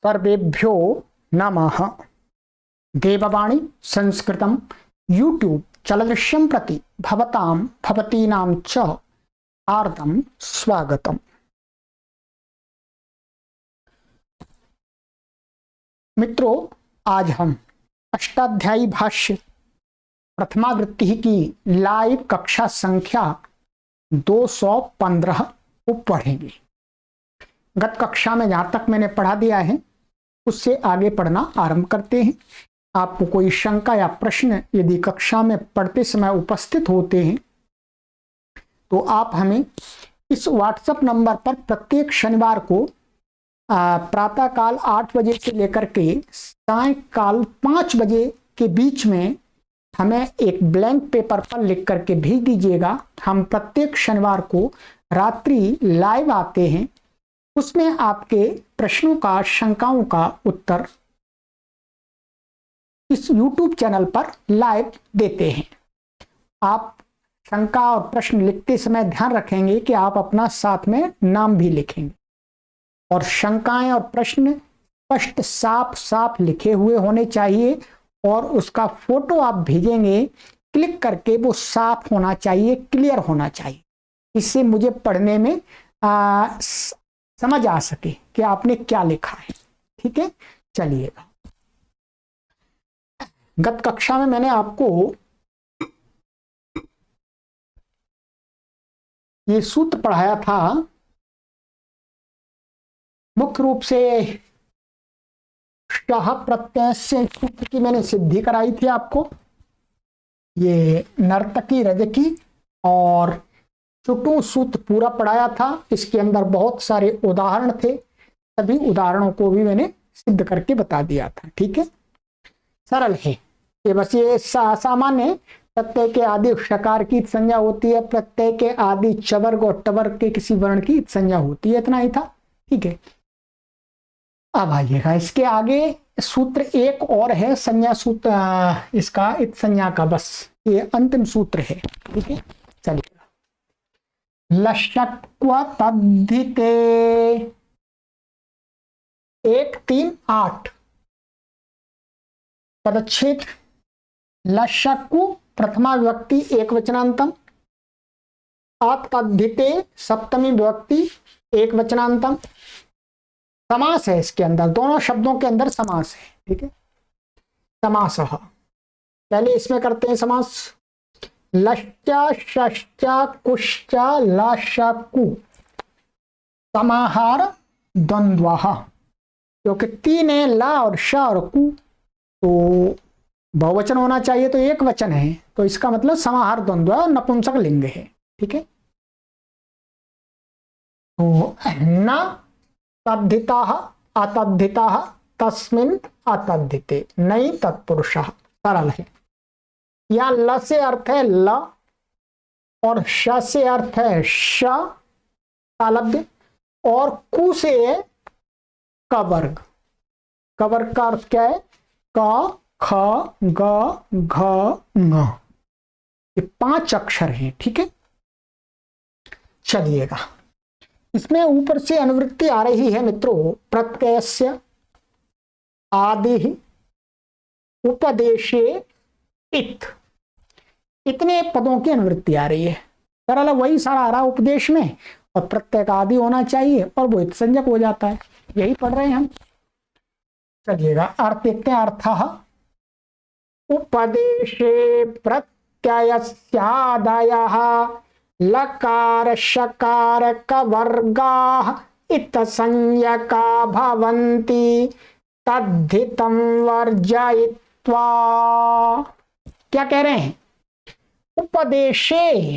सर्वेभ्यो नमः। देववाणी संस्कृतं यूट्यूब चलदृश्यं प्रति भवतां भवतीनां च हार्दं स्वागतम्। मित्रों, आज हम अष्टाध्यायी भाष्य प्रथमावृत्ति की लाइव कक्षा संख्या 215 को पढ़ेंगे। गत कक्षा में जहां तक मैंने पढ़ा दिया है उससे आगे पढ़ना आरंभ करते हैं। आपको कोई शंका या प्रश्न यदि कक्षा में पढ़ते समय उपस्थित होते हैं तो आप हमें इस व्हाट्सएप नंबर पर प्रत्येक शनिवार को प्रातःकाल 8 बजे से लेकर के सायंकाल 5 बजे के बीच में हमें एक ब्लैंक पेपर पर लिख करके भेज दीजिएगा। हम प्रत्येक शनिवार को रात्रि लाइव आते हैं, उसमें आपके प्रश्नों का, शंकाओं का उत्तर इस YouTube चैनल पर लाइव देते हैं। आप शंका और प्रश्न लिखते समय ध्यान रखेंगे कि आप अपना साथ में नाम भी लिखेंगे और शंकाएं और प्रश्न स्पष्ट साफ साफ लिखे हुए होने चाहिए और उसका फोटो आप भेजेंगे क्लिक करके वो साफ होना चाहिए, क्लियर होना चाहिए। इससे मुझे पढ़ने में समझ आ सके कि आपने क्या लिखा है। ठीक है, चलिएगा। गत कक्षा में मैंने आपको ये सूत्र पढ़ाया था। मुख्य रूप से शाह प्रत्यय से सूत्र की मैंने सिद्धि कराई थी आपको। ये नर्तकी, रजकी और चुटू सूत्र पूरा पढ़ाया था। इसके अंदर बहुत सारे उदाहरण थे, सभी उदाहरणों को भी मैंने सिद्ध करके बता दिया था। ठीक है, सरल है ये। बस ये सामान्य प्रत्यय के आदि शकार की संज्ञा होती है, प्रत्यय के आदि चवर्ग और टवर्ग के किसी वर्ण की संज्ञा होती है, इतना ही था। ठीक है, अब आइएगा इसके आगे सूत्र एक और है, संज्ञा सूत्र इसका इत संज्ञा का, बस ये अंतिम सूत्र है। ठीक है, चलिएगा। लशक्व तद्धिते 1, 3, 8 पदच्छेद। लशक्कु प्रथमा विभक्ति एक वचनांतम, अतद्धिते सप्तमी विभक्ति एक वचनांतम। समास है इसके अंदर, दोनों शब्दों के अंदर समास है। ठीक है, समास। पहले इसमें करते हैं समास। लश्चा शश्चा कुश्चा लशकु समाहार द्वंद्वः, क्योंकि 3 है, ला और श और कु, तो बहुवचन होना चाहिए, तो एक वचन है, तो इसका मतलब समाहार द्वंद्व और नपुंसक लिंग है। ठीक है, तो न तद्धिताः अतद्धिताः तस्मिन् अतद्धिते नहीं तत्पुरुषः, सरल है। या ल से अर्थ है ल और श से अर्थ है श तालव्य और कु से कवर्ग। कवर्ग का अर्थ क्या है? क, ख, ग, घ, ङ। ये 5 अक्षर हैं। ठीक है, चलिएगा। इसमें ऊपर से अनुवृत्ति आ रही है मित्रों। प्रत्ययस्य आदि उपदेशे इत, इतने पदों की अनुवृत्ति आ रही है। सरल वही सारा आ रहा उपदेश में, और प्रत्यय का आदि होना चाहिए और वो इत संज्ञक हो जाता है। यही पढ़ रहे हैं हम। चलिएगा, अर्थ देखते हैं। अर्थः उपदेशे प्रत्ययस्यादयः लकार शकार कवर्गाः इत संज्ञका भवन्ति तद्धितं वर्जयित्वा। क्या कह रहे हैं? उपदेशे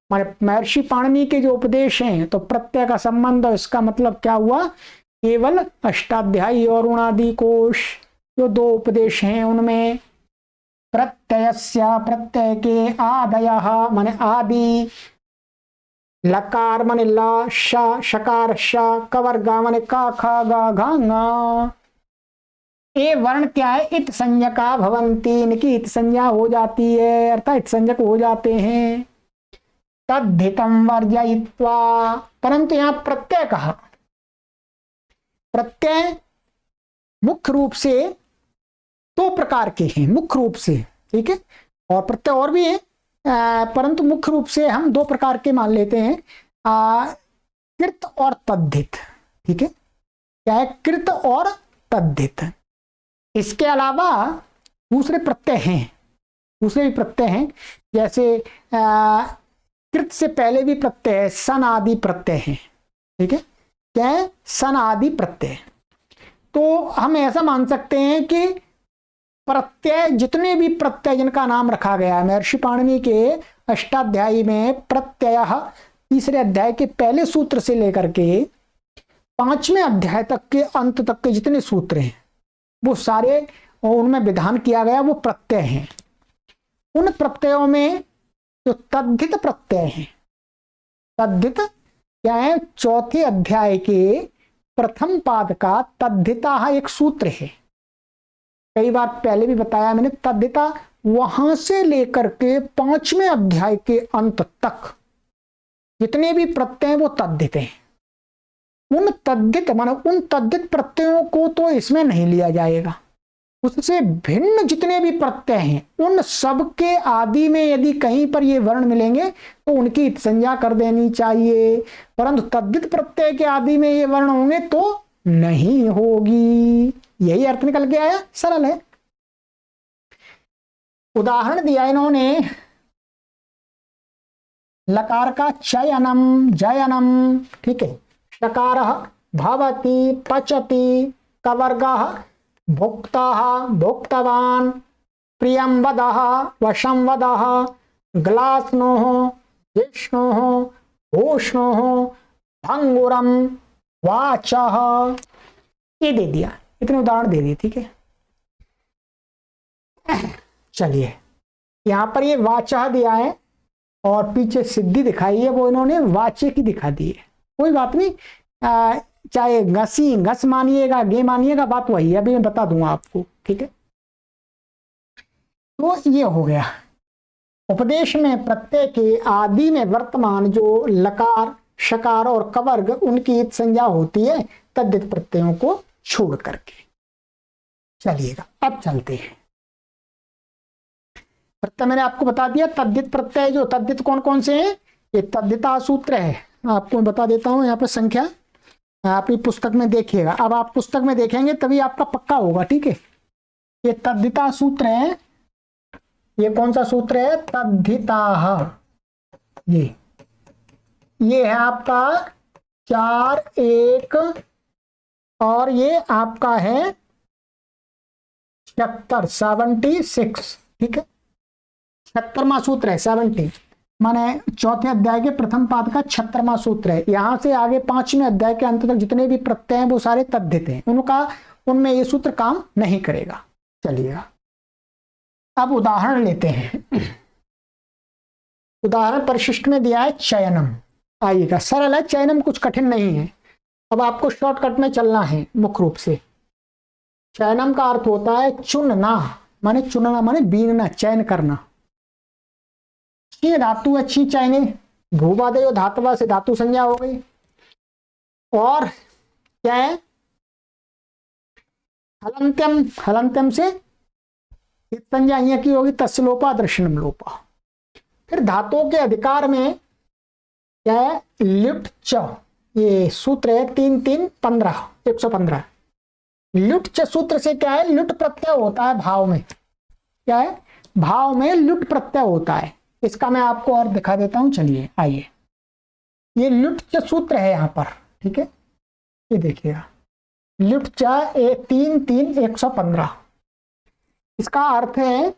माने महर्षि पाणिनि के जो उपदेश हैं, तो प्रत्यय का संबंध, इसका मतलब क्या हुआ? केवल अष्टाध्यायी और उणादि कोश जो 2 उपदेश हैं उनमें प्रत्ययस्य, प्रत्यय के, आदयः माने आदि, लकार माने ला, श शकार श, कवर्गा माने का ख गा घा ङ। ये वर्ण क्या है? इत संज्ञका भवन्ति, इनकी इत संज्ञा हो जाती है, अर्थात इत संज्ञक हो जाते हैं। तद्धितं वर्जयित्वा, परंतु यहां प्रत्यय कहा। प्रत्यय मुख्य रूप से दो प्रकार के हैं, मुख्य रूप से, ठीक है, और प्रत्यय और भी हैं, परंतु मुख्य रूप से हम दो प्रकार के मान लेते हैं, कृत और तद्धित, ठीक है, क्या है, कृत और तद्धित। इसके अलावा दूसरे प्रत्यय हैं, दूसरे भी प्रत्यय हैं, जैसे कृत से पहले भी प्रत्यय है, सन आदि प्रत्यय हैं, ठीक है, क्या है, सन आदि प्रत्यय। तो हम ऐसा मान सकते हैं कि प्रत्यय, जितने भी प्रत्यय जिनका नाम रखा गया है महर्षि पाणिनि के अष्टाध्यायी में, प्रत्यय तीसरे अध्याय के पहले सूत्र से लेकर के पांचवें अध्याय तक के अंत तक के जितने सूत्र हैं वो सारे, और उनमें विधान किया गया वो प्रत्यय हैं। उन प्रत्ययों में जो तद्धित प्रत्यय हैं, तद्धित क्या है, चौथे अध्याय के प्रथम पाद का तद्धिता एक सूत्र है, कई बार पहले भी बताया मैंने, तद्धिता वहां से लेकर के पांचवें अध्याय के अंत तक जितने भी प्रत्यय वो तद्धित हैं। उन तद्धित माने उन तद्धित प्रत्ययों को तो इसमें नहीं लिया जाएगा, उससे भिन्न जितने भी प्रत्यय हैं उन सब के आदि में यदि कहीं पर ये वर्ण मिलेंगे तो उनकी संज्ञा कर देनी चाहिए, परंतु तद्धित प्रत्यय के आदि में ये वर्ण होंगे तो नहीं होगी। यही अर्थ निकल के आया, सरल है। उदाहरण दिया इन्होंने लकार का चयनम जयनम, ठीक है, शकार भवति पचति, कवर्गः भोक्ता भोक्तवान, प्रियं वदः वशं वदः, ग्लास्नोः जिष्णोः भूष्णोः, भंगुरम वाचः, ये दे दिया, इतने उदाहरण दे दिए, ठीक है। चलिए यहां पर ये वाचः दिया है और पीछे सिद्धि दिखाई है, वो इन्होंने वाचे की दिखा दी है, कोई बात नहीं, चाहे घसी घस मानिएगा गे मानिएगा, बात वही है, अभी मैं बता दूंगा आपको, ठीक है। तो ये हो गया, उपदेश में प्रत्यय के आदि में वर्तमान जो लकार शकार और कवर्ग उनकी संज्ञा होती है तद्धित प्रत्ययों को छोड़ करके। चलिएगा अब चलते हैं, प्रत्यय मैंने आपको बता दिया, तद्धित प्रत्यय जो तद्धित कौन कौन से हैं, ये तद्धिता सूत्र है, आपको बता देता हूं, यहाँ पर संख्या आप पुस्तक में देखिएगा, अब आप पुस्तक में देखेंगे तभी आपका पक्का होगा, ठीक है। ये तद्धिता सूत्र है, ये कौन सा सूत्र है, तद्धिता, ये है आपका 4-1 और ये आपका है 76, ठीक है, 76वां सूत्र है, 70 माने चौथे अध्याय के प्रथम पाद का 76वां सूत्र है। यहां से आगे पांचवें अध्याय के अंत तक जितने भी प्रत्यय हैं वो सारे तद्धित हैं, उनमें ये सूत्र काम नहीं करेगा। चलिएगा अब उदाहरण लेते हैं, उदाहरण परिशिष्ट में दिया है चयनम, आइएगा, सरल है, चयनम कुछ कठिन नहीं है, अब आपको शॉर्टकट में चलना है। मुख्य रूप से चयनम का अर्थ होता है चुनना, माने बीनना, चयन करना। ये धातु अच्छी चयने, भूवादयो धातुवा से धातु संज्ञा हो गई, और क्या है, हलंत्यम, हलंत्यम से संज्ञा यहाँ की होगी तस्लोपा दर्शनम लोपा। फिर धातुओं के अधिकार में क्या है, ल्युट च, ये सूत्र है 3-3-15, 115। ल्युट च सूत्र से क्या है, लुट प्रत्यय होता है भाव में, क्या है, भाव में लुट प्रत्यय होता है। इसका मैं आपको और दिखा देता हूं, चलिए आइए, ये लुट च सूत्र है यहाँ पर, ठीक है, ये देखिएगा, लुट च 3-3-115, इसका अर्थ है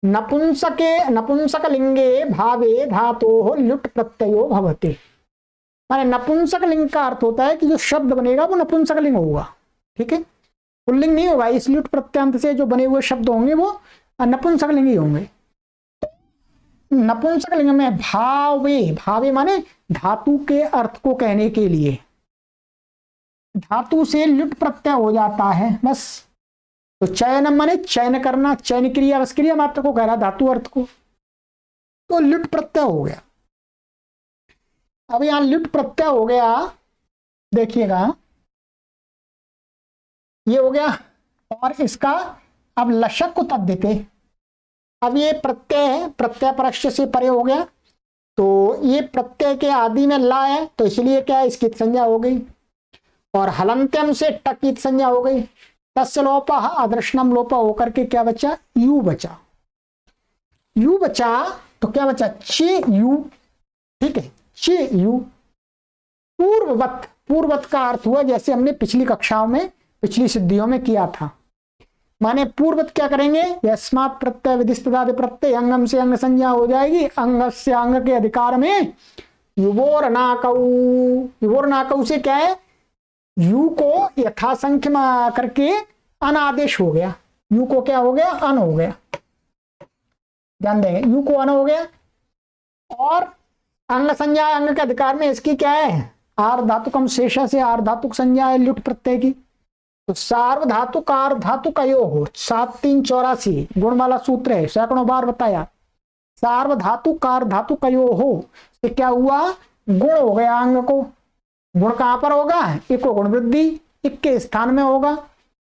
नपुंसक लिंगे भावे धातो लुट प्रत्ययो भवते, माने नपुंसक लिंग का अर्थ होता है कि जो शब्द बनेगा वो नपुंसक लिंग होगा, ठीक है, पुल्लिंग नहीं होगा, इस लुट प्रत्यंत से जो बने हुए शब्द होंगे वो नपुंसक लिंग ही होंगे। नपुंसक लिंग में भावे माने धातु के अर्थ को कहने के लिए धातु से लुट प्रत्यय हो जाता है बस। तो चयन माने चयन करना, चयन क्रिया, बस क्रिया मात्र को कह रहा, धातु अर्थ को, तो लुट प्रत्यय हो गया। अब यहां लुट प्रत्यय हो गया, देखिएगा ये हो गया। और इसका अब लशक को तद देते, अब ये प्रत्यय है, प्रत्यय परस्य से परे हो गया, तो ये प्रत्यय के आदि में ला है, तो इसलिए क्या है, इसकी संज्ञा हो गई। और हलंत्यम से टक की संज्ञा हो गई। तस्य लोप अदर्शनम लोप होकर के क्या बचा, यू बचा। यू बचा तो क्या बचा, चे यू। ठीक है, चे यू। पूर्ववत, पूर्ववत का अर्थ हुआ जैसे हमने पिछली कक्षाओं में, पिछली सिद्धियों में किया था। माने पूर्ववत क्या करेंगे, यस्मात् प्रत्यय विधिस्तदादि प्रत्यय अंगम से अंग संज्ञा हो जाएगी। अंग से अंग के अधिकार में युवोर नाकऊ, युवोर नाकऊ से क्या है, यू को यथासंख्य करके अनादेश हो गया। यू को क्या हो गया, अन हो गया। ध्यान देंगे, यू को अन हो गया। और अंग संज्ञा, अंग के अधिकार में इसकी क्या है, आर धातुकम शेषा से आर धातुक संज्ञा है लुट प्रत्यय की। तो सार्वधातुक आर धातुक अयो हो, 7 3 84 गुण वाला सूत्र है, सैकड़ों बार बताया। सार्वधातुक आर धातुक अयो हो तो क्या हुआ, गुण हो गया अंग को। गुण कहां पर होगा, इको गुण वृद्धि, इक के स्थान में होगा।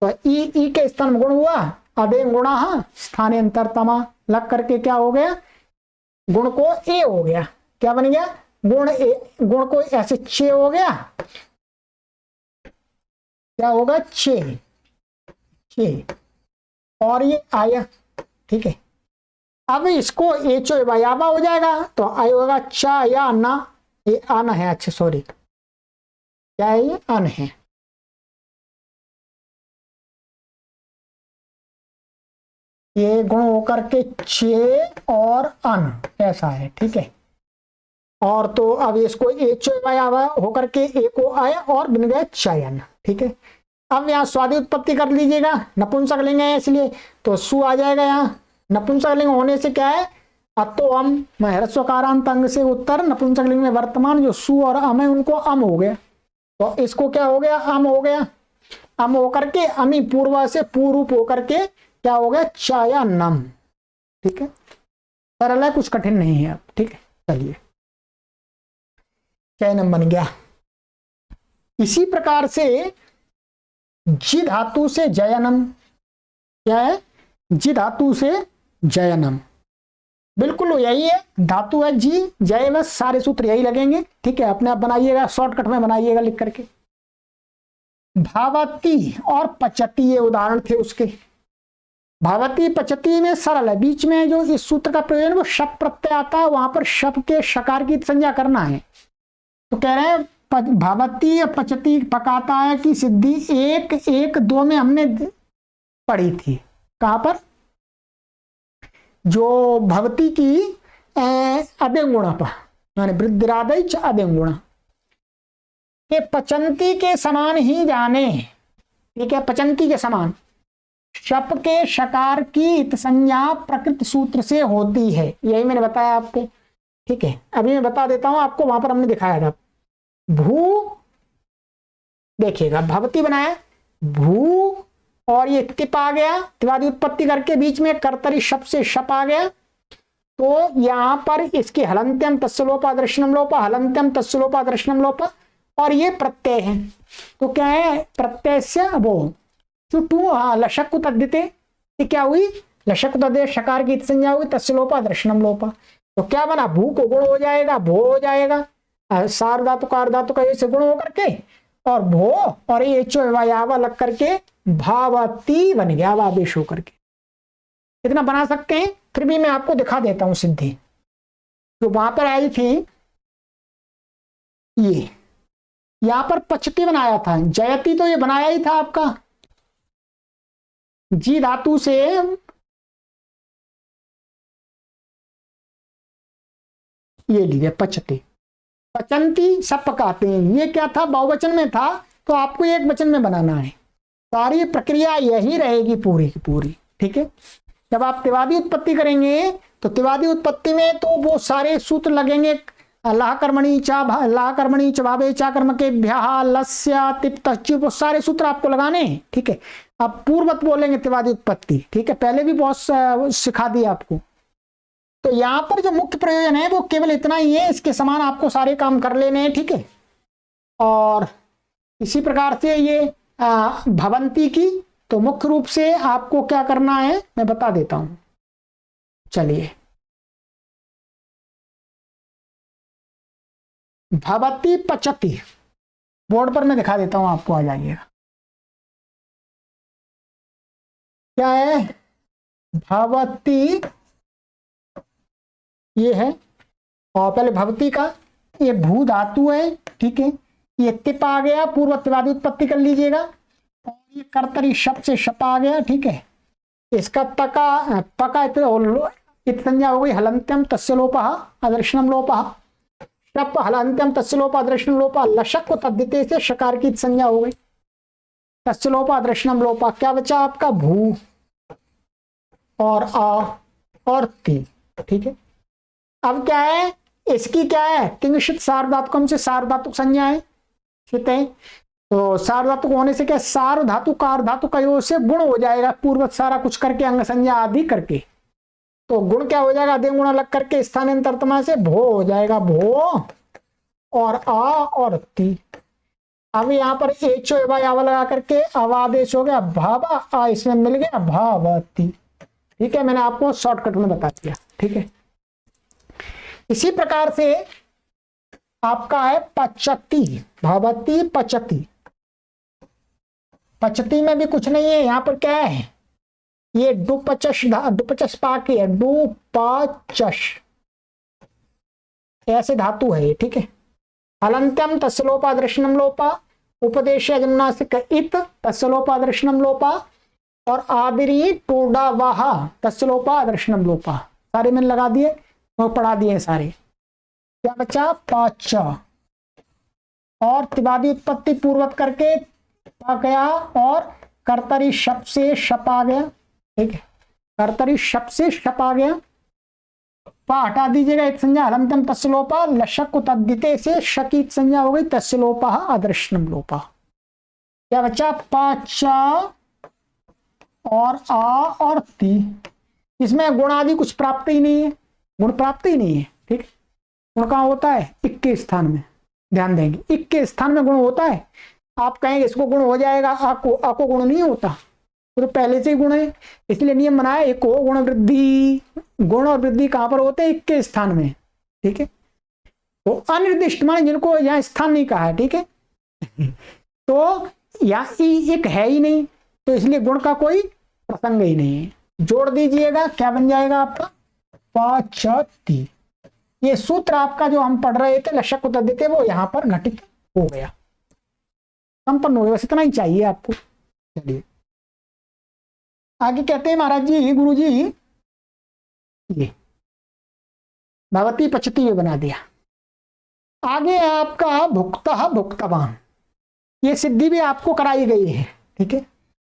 तो ई के स्थान में गुण हुआ, अदे गुणा स्थानांतरतमा लग करके क्या हो गया, गुण को ए हो गया। क्या बन गया, गुण ए, गुण को ऐसे छे हो गया, क्या होगा, छे छे। और ये आया, ठीक है। अब इसको एचो याबा हो जाएगा, तो आय होगा चा या ना, ये अन है, अच्छा सॉरी, क्या है ये, अन है। ये गुण होकर के छे और अन ऐसा है, ठीक है। और तो अब इसको एचो होकर के ए को आया और बन गया चयन, ठीक है। अब यहाँ स्वादि उत्पत्ति कर लीजिएगा, नपुंसक लिंग है इसलिए, तो सु आ जाएगा। यहाँ नपुंसक लिंग होने से क्या है, अतो अम, मैं ह्रस्वकारांत अंग से उत्तर नपुंसक लिंग में वर्तमान जो सु और अम है उनको अम हो गया। तो इसको क्या हो गया, अम हो गया। अम होकर के अमी पूर्व से पूर्व होकर के क्या हो गया, चयनम, ठीक है। सरल है, कुछ कठिन नहीं है अब, ठीक है। चलिए, चयनम बन गया। इसी प्रकार से जी धातु से जयनम, क्या है, जी धातु से जयनम, बिल्कुल यही है, धातु है जी, जय में सारे सूत्र यही लगेंगे, ठीक है। अपने आप बनाइएगा, शॉर्टकट में बनाइएगा लिख करके। भावती और पचती ये उदाहरण थे उसके। भावती पचती में सरल है, बीच में जो इस सूत्र का प्रयोजन वो शप प्रत्यय आता है, वहां पर शप के शकार की संज्ञा करना है। तो कह रहे हैं भावती या पचती पकाता है कि सिद्धि 1 1 2 में हमने पढ़ी थी। कहां पर, जो भवती की अदेंगुणा पर, माने वृद्धिरादय च अदेंगुणा के पचंती के समान ही जाने, ठीक है। पचंती के समान शप के शकार की इत संज्ञा प्रकृति सूत्र से होती है, यही मैंने बताया आपको, ठीक है। अभी मैं बता देता हूं आपको, वहां पर हमने दिखाया था। भू, देखिएगा भवती बनाया, भू और ये टिप आ गया, तिवादी उत्पत्ति करके बीच में कर्तरी शप से शप आ गया। तो यहां पर इसकी हलंत्यम तस्लोपा दर्शनम लोपा, हलंत्यम तस्लोपा दर्शनम लोपा, और ये प्रत्यय है। तो क्या है, प्रत्यय से वो चुटू लशक को तद्दिते, क्या हुई, लशक तद्दे शकार की संज्ञा हुई, तस्लोपा दर्शनम लोपा। तो क्या बना, भू को गुण हो जाएगा, भो हो जाएगा, सार धातु कार धातु का ऐसे गुण होकर के, और भो और ये यावा लग करके भावती बन गया, आदेश होकर के। इतना बना सकते हैं। फिर भी मैं आपको दिखा देता हूं सिद्धि जो वहां पर आई थी। ये यहां पर पचती बनाया था, जयती तो ये बनाया ही था आपका, जी धातु से ये लीजिए पचती, पचंती सब पकाते हैं। ये क्या था, बहुवचन में था, तो आपको एक वचन में बनाना है। सारी प्रक्रिया यही रहेगी पूरी की पूरी, ठीक है। जब आप तिवादी उत्पत्ति करेंगे तो तिवादी उत्पत्ति में तो वो सारे सूत्र लगेंगे, लाह कर्मणी चा, लाह कर्मणी च भावे चा कर्म के भ्याह लस्य तिप्त वो सारे सूत्र आपको लगाने हैं, ठीक है। अब पूर्ववत बोलेंगे तिवादी उत्पत्ति, ठीक है, पहले भी बहुत सिखा दिया आपको। तो यहां पर जो मुख्य प्रयोजन है वो केवल इतना ही है, इसके समान आपको सारे काम कर लेने हैं, ठीक है। और इसी प्रकार से ये भवंती की, तो मुख्य रूप से आपको क्या करना है मैं बता देता हूं। चलिए, भवती पचती, बोर्ड पर मैं दिखा देता हूं आपको, आ जाइएगा। क्या है? भवती, ये है, और पहले भवती का ये भू धातु है, ठीक है। ये तिप आ गया, पूर्व प्रतिवादी उत्पत्ति कर लीजिएगा। और ये कर्तरी शब्द से शप आ गया, ठीक है। इसका तका पका इत संज्ञा हो गई, हलंत्यम तस्य लोपः अदर्शनम लोपः। शप हलंत्यम तस्य लोपः अदर्शनम लोपः, लशक को तद्धिते से शकार की संज्ञा हो गई, तस्य लोपः अदर्शनम लोपः। क्या बचा आपका? भू और आ और ती, ठीक है। अब क्या है इसकी? क्या है? किंगशित सार्वधातुकम से सार्वधातुक संज्ञा है, ठीक है। तो सार्वधातुक होने से क्या? सार्व धातु कार धातु का योग से गुण हो जाएगा, पूर्व सारा कुछ करके अंग संज्ञा आदि करके। तो गुण क्या हो जाएगा? अधिक गुण अलग करके स्थानांतरमा से भो हो जाएगा, भो और आ और ती। अब यहाँ पर एच आवा लगा करके अवादेश हो गया, भावा आ इसमें मिल गया भावती, ठीक है। मैंने आपको शॉर्टकट में बता दिया, ठीक है। इसी प्रकार से आपका है पचती, भवती पचती। पचती में भी कुछ नहीं है, यहां पर क्या है? ये डुपचश, डुपचश पाकी है, डुपचश ऐसे धातु है ये, ठीक है। हलंत्यम तस्य लोपा दर्शनम लोपा, उपदेश जन्नासिक इत तस्य लोपा दर्शनम लोपा, और आबिरी टोडा वाहा तस्य लोपा दर्शनम लोपा। सारे मैंने लगा दिए और पढ़ा दिए सारे। क्या बचा? पाच, और त्रिवादी उत्पत्ति पूर्वक करके आ गया, और कर्तरी शब्द से शप आ गया, ठीक है। कर्तरी शब्द से शप आ गया, पा हटा दीजिएगा, एक संज्ञा हलंतम तस्य लोपा, लशक को तद्धिते से शकी संज्ञा हो गई, तस्य लोपा अदर्शनम लोपा। क्या बचा? पाचा और आ और ती। इसमें गुण आदि कुछ प्राप्त ही नहीं है, गुण प्राप्त ही नहीं है, ठीक। गुण कहाँ होता है? इक के स्थान में, ध्यान देंगे, इक के स्थान में गुण होता है। आप कहेंगे इसको गुण हो जाएगा, आ को गुण नहीं होता, तो पहले से ही गुण है, इसलिए नियम बनाया एक हो गुण वृद्धि। गुण और वृद्धि कहां पर होते हैं? इक के स्थान में, ठीक है। तो अनिर्दिष्ट माने जिनको यहाँ स्थान नहीं कहा है, ठीक है। तो यहाँ एक है ही नहीं, तो इसलिए गुण का कोई प्रसंग ही नहीं है। जोड़ दीजिएगा, क्या बन जाएगा आपका? पचती। ये सूत्र आपका जो हम पढ़ रहे थे लशक उत्तर देते, वो यहां पर घटित हो गया, संपन्न हो गया। बस इतना ही चाहिए आपको। चलिए आगे कहते हैं महाराज जी, गुरु जी, ये भगवती पचती में बना दिया। आगे आपका भुक्ता भुक्तवान, ये सिद्धि भी आपको कराई गई है, ठीक है।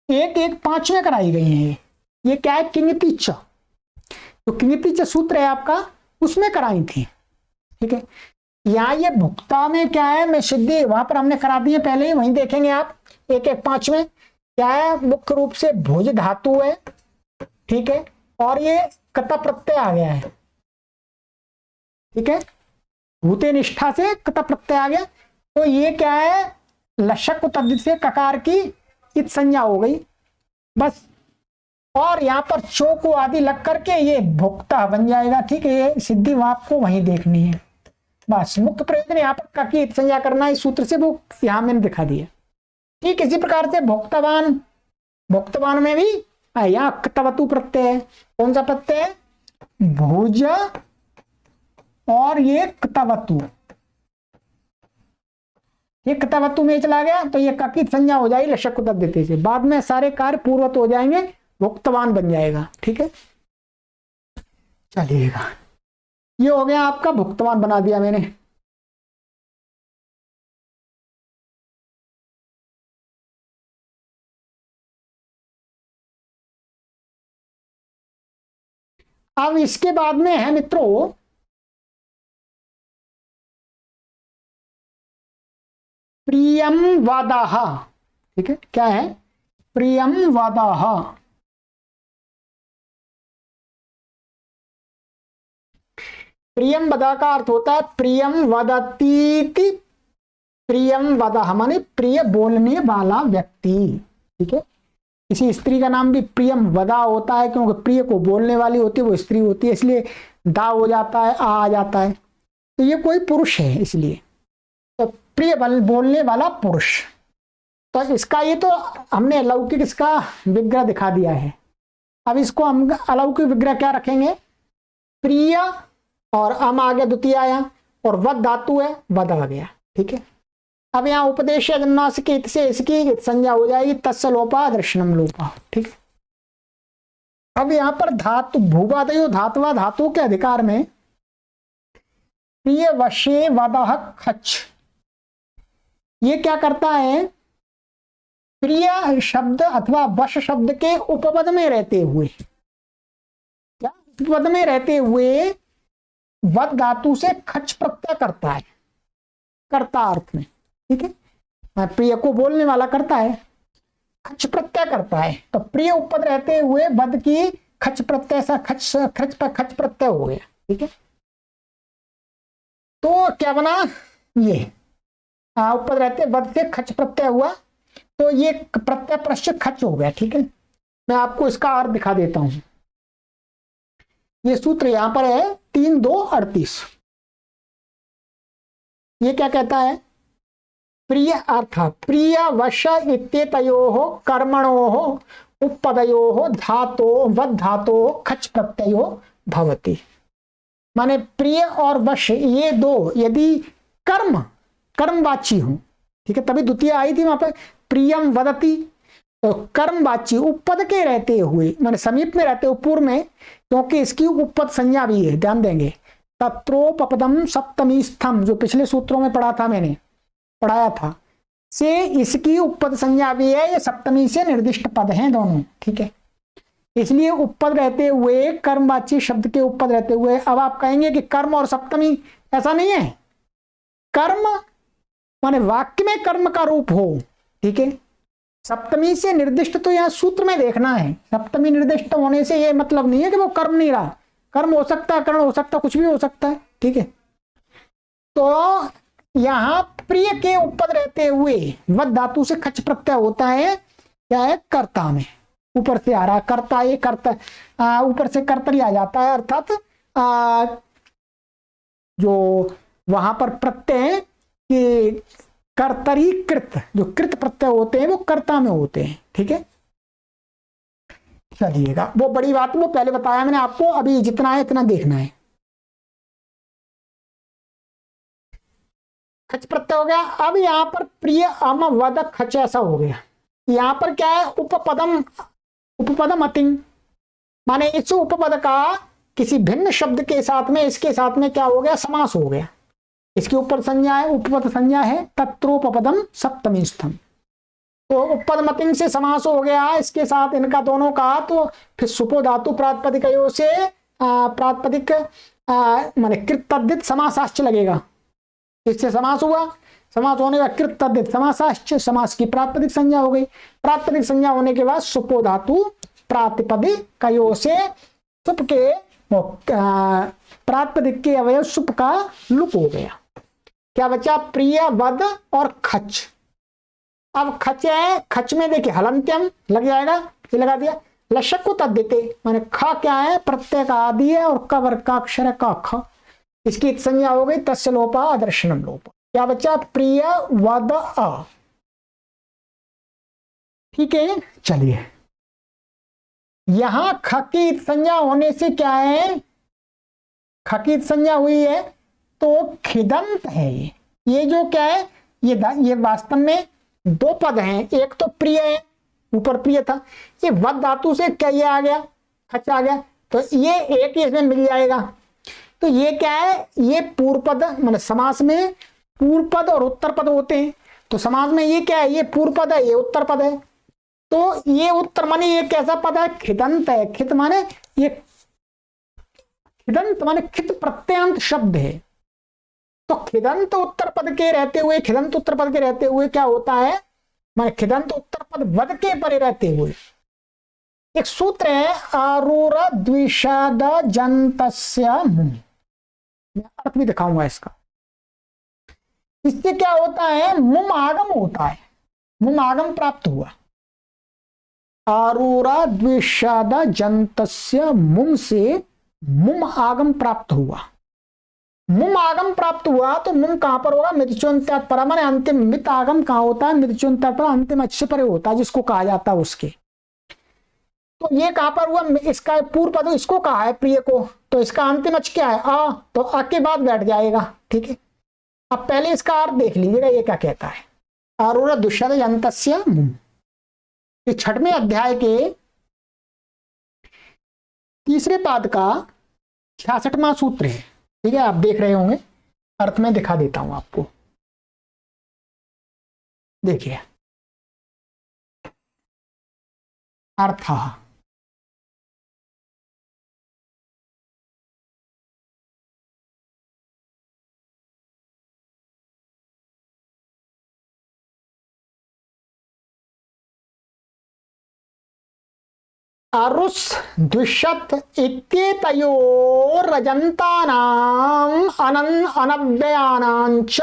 एक एक पांच में कराई गई है। ये क्या है? किंगतिच, तो किंगतिच सूत्र है आपका, उसमें कराई थी, ठीक है। यहाँ ये भुक्ता में क्या है? मैं सिद्धि वहां पर हमने करा दी है पहले ही, वहीं देखेंगे आप। एक एक पांच में क्या है? मुख्य रूप से भुज धातु है, ठीक है, और ये कता प्रत्यय आ गया है, ठीक है। भूते निष्ठा से कता प्रत्यय आ गया, तो ये क्या है? लशक तद्धित से ककार की इत संज्ञा हो गई, बस। और यहाँ पर चो को आदि लग करके ये भुक्ता बन जाएगा, ठीक है। ये सिद्धि आपको वहीं देखनी है, बस। मुख्य प्रयोजन यहाँ पर का की इत संज्ञा करना है, इस सूत्र से, वो यहाँ मैंने दिखा दिया। ठीक इसी प्रकार से भोक्तवान, भोक्तवान में भी यहाँ क्तवतु प्रत्यय है। कौन सा प्रत्यय है? भुज और ये क्तवतु, ये क्तवतु में चला गया, तो ये ककित संज्ञा हो जाएगी लशक तब देते से। बाद में सारे कार्य पूर्वत हो जाएंगे, भोक्तवान बन जाएगा, ठीक है। चलिएगा, ये हो गया आपका भुक्तवान, बना दिया मैंने। अब इसके बाद में है मित्रों प्रियम वादाह, ठीक है। क्या है? प्रियम वादाह। प्रियम वदा का अर्थ होता है प्रियम वदतीति प्रियम वदः माने प्रिय बोलने वाला व्यक्ति, ठीक है। किसी स्त्री का नाम भी प्रियम वदा होता है क्योंकि प्रिय को बोलने वाली होती है, वो स्त्री होती है, इसलिए दा हो जाता है, आ जाता है। तो ये कोई पुरुष है इसलिए, तो प्रिय बोलने वाला पुरुष। तो इसका ये तो हमने अलौकिक इसका विग्रह दिखा दिया है। अब इसको हम अलौकिक विग्रह क्या रखेंगे, प्रिय और अम आ गया द्वितीय आया, और वद धातु है, वद आ गया, ठीक है। अब यहाँ उपदेश जन्नासिक से इसकी संज्ञा हो जाएगी, तस्य लोपा दर्शनम लोपा, ठीक। अब यहाँ पर धातु भूवादयो धातुवा धातु के अधिकार में प्रिय वशे वदः खच, ये क्या करता है, प्रिय शब्द अथवा वश शब्द के उपपद में रहते हुए, क्या उपपद में रहते हुए वद धातु से खच प्रत्यय करता है, कर्ता अर्थ में, ठीक है। प्रिय को बोलने वाला करता है, खच प्रत्यय करता है, तो प्रिय उपपद रहते हुए वद की खच प्रत्यय से खच प्रत्यय हो गया, ठीक है। तो क्या बना, ये उपपद रहते वद से खच प्रत्यय हुआ, तो ये प्रत्यय पश्चात खच हो गया, ठीक है। मैं आपको इसका अर्थ दिखा देता हूं। ये सूत्र यहां पर है 3-2-38। ये क्या कहता है, प्रिय अर्थ प्रिय वश इत्येतयोः कर्मणोः उपपदयोः धातो वद धातो खच प्रत्ययो भवति। माने प्रिय और वश ये दो यदि कर्मवाची हो, ठीक है, तभी द्वितीय आई थी वहां पर प्रियम वदति, तो कर्मवाची उपपद के रहते हुए माने समीप में रहते हुए पूर्व में, क्योंकि इसकी उपपद संज्ञा भी है, ध्यान देंगे। तत्रोपपदम सप्तमी स्थम, जो पिछले सूत्रों में पढ़ा था, मैंने पढ़ाया था, से इसकी उपपद संज्ञा भी है, ये सप्तमी से निर्दिष्ट पद हैं दोनों, ठीक है। इसलिए उपपद रहते हुए कर्मवाची शब्द के उपपद रहते हुए, अब आप कहेंगे कि कर्म और सप्तमी, ऐसा नहीं है। कर्म माने वाक्य में कर्म का रूप हो, ठीक है। सप्तमी से निर्दिष्ट तो यहां सूत्र में देखना है, सप्तमी निर्दिष्ट होने से ये मतलब नहीं है कि वो कर्म नहीं रहा, कर्म हो सकता है, कर्ण हो सकता है, कुछ भी हो सकता है, ठीक है। तो यहां प्रिय के उपपद रहते हुए वद धातु से खच प्रत्यय होता है, क्या है, कर्ता में, ऊपर से आ रहा कर्ता, ये कर्ता ऊपर से कर्तरी आ जाता है, अर्थात जो वहां पर प्रत्यय कि कर्तरी कृत, जो कृत प्रत्यय होते हैं वो कर्ता में होते हैं, ठीक है। चलिएगा, वो बड़ी बात वो पहले बताया मैंने आपको, अभी जितना है इतना देखना है। खच प्रत्यय हो गया। अब यहां पर प्रिय अम वद खच ऐसा हो गया। यहां पर क्या है, उपपदम अतिंग, माने इस उपपद का किसी भिन्न शब्द के साथ में, इसके साथ में क्या हो गया, समास हो गया। इसकी ऊपर संज्ञा है, उपपद संज्ञा है, तत्रोपपदम सप्तमी स्थम, तो उपपद मतिंग से समास हो गया इसके साथ इनका दोनों का। तो फिर सुपो धातु प्रातिपदिकयों से प्रातिपदिक माने कृत तद्धित समासाश्च लगेगा, इससे समास हुआ, समास होने का कृत तद्धित समासाश्च, समास की प्रातिपदिक संज्ञा हो गई। प्रातिपदिक संज्ञा होने के बाद सुपो धातु प्रातिपदिकयों से सुप के प्रातिपदिक के अवयव सुप का लुक हो गया। क्या बचा, प्रिय वद और खच। अब खच है, खच में देखिए हलंत्यम लग जाएगा, ये लगा दिया, लशक को तद्धिते माने खा क्या है, प्रत्यय का आदि है, और कवर का अक्षर का ख, इसकी संज्ञा हो गई तस्य लोपा अदर्शनम लोप। क्या बचा, प्रिय वद अ, ठीक है। चलिए, यहां ख की संज्ञा होने से क्या है, ख की संज्ञा हुई है तो खिदंत है। ये जो क्या है, ये वास्तव में दो पद हैं, एक तो प्रिय है, ऊपर प्रिय था, ये वद धातु से क्या ये आ गया, खच आ गया, तो ये एक इसमें मिल जाएगा। तो ये क्या है, ये पूर्व पद मतलब समास में पूर्व पद और उत्तर पद होते हैं, तो समास में ये क्या है, ये पूर्व पद है, ये उत्तर पद है। तो ये उत्तर माने ये कैसा पद है, खिदंत है। खित माने ये, खिदंत माने खित प्रत्यंत शब्द है। तो खिदंत उत्तर पद के रहते हुए, खिदंत उत्तर पद के रहते हुए क्या होता है, माने खिदंत उत्तर पद वद के परे रहते हुए एक सूत्र है, आरूर द्विषद जंतस्य, मैं अर्थ भी दिखाऊंगा इसका। इससे क्या होता है, मुम आगम होता है, मुम आगम प्राप्त हुआ। आरूरा द्विषाद जंतस्य मुम से मुम आगम प्राप्त हुआ। मुम आगम प्राप्त हुआ तो मुम कहां पर होगा, मृत्युंत्यात पर, माने अंतिम। मित आगम कहां होता है, मृत्युंत्यात पर, अंतिम अच्छे परे होता है, जिसको कहा जाता है उसके। तो ये कहां पर हुआ, इसका पूर्व पद इसको कहा है प्रिय को, तो इसका अंतिम अच क्या है, आ, तो आ के बाद बैठ जाएगा। ठीक है, अब पहले इसका अर्थ देख लीजिएगा, ये क्या कहता है। आरूढ़ दुष्यंत यंतस्य मुम, ये 6वें अध्याय के तीसरे पाद का 66वां सूत्र है। ठीक है, आप देख रहे होंगे, अर्थ में दिखा देता हूं आपको। देखिए अर्थ, अरुस द्विषत इत्येतयोरजन्तानाम् अनव्ययानां च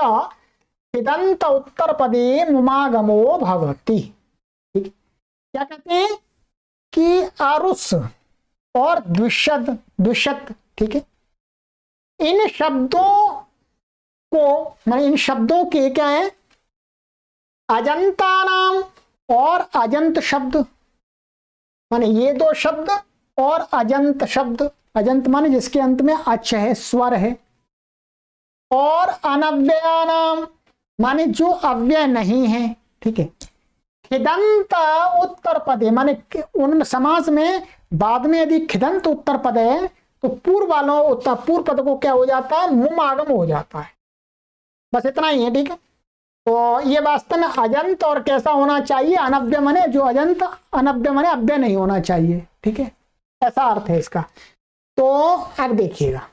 इदंत उत्तर पदे मुमागमो भवति। ठीक, क्या कहते हैं कि अरुस और द्विषत, द्विषत, ठीक है, इन शब्दों को, माने इन शब्दों के क्या है, अजंता नाम और अजंत शब्द, माने ये दो शब्द और अजंत शब्द। अजंत माने जिसके अंत में अच है, स्वर है। और अनव्ययानाम माने जो अव्यय नहीं है। ठीक है, खिदंत उत्तर पदे, माने उन समास में बाद में यदि खिदंत उत्तर पद है तो पूर्व वालों उत्तर पूर्व पद को क्या हो जाता है, मुम आगम हो जाता है। बस इतना ही है। ठीक है, तो ये वास्तव में अजंत और कैसा होना चाहिए, अनव्य मने जो अजंत, अनव्य मने अव्यय नहीं होना चाहिए। ठीक है, ऐसा अर्थ है इसका। तो अब देखिएगा,